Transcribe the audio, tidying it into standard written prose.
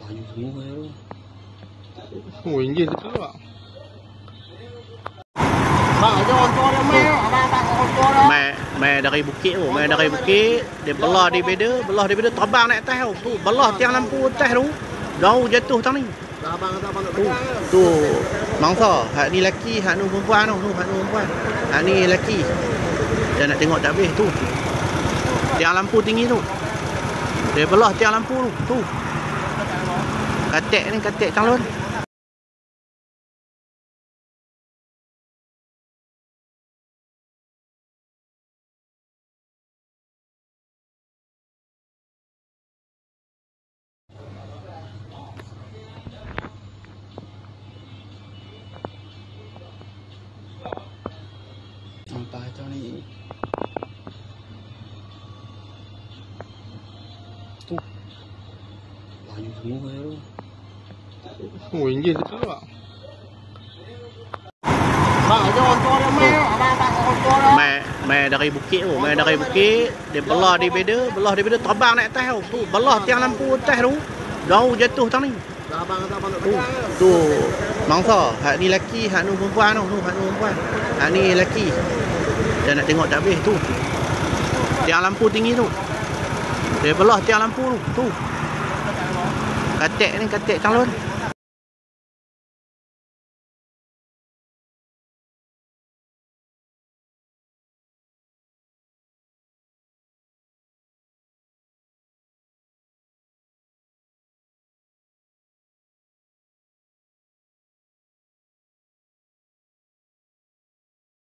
Layu semua ya. Oh, injil betul tak? Mai dari bukit tu, mai dari bukit, dia belah di beda terbang naik atas tu. Belah tiang lampu atas tu. Jauh jatuh tang ni. Tu mangsa, hak ni lelaki, hak ni perempuan tu, hak ni perempuan. Hak ni lelaki. Dia nak tengok tak habis tu. Tiang lampu tinggi tu. Dia belah tiang lampu tu. Katek ni, katek calon. Sampai tu ni. Tu. Layu semua ya. Oh, injil betul tak? Mai dari bukit tu, mai dari bukit, dia belah di beda terbang naik atas tu. Belah tiang lampu atas tu. Jauh jatuh tang ni. Tu mangsa, hak ni lelaki, hak ni perempuan tu, hak ni perempuan. Hak ni lelaki. Dia nak tengok tak habis tu. Tiang lampu tinggi tu. Dia belah tiang lampu tu. Katek ni, katek calon.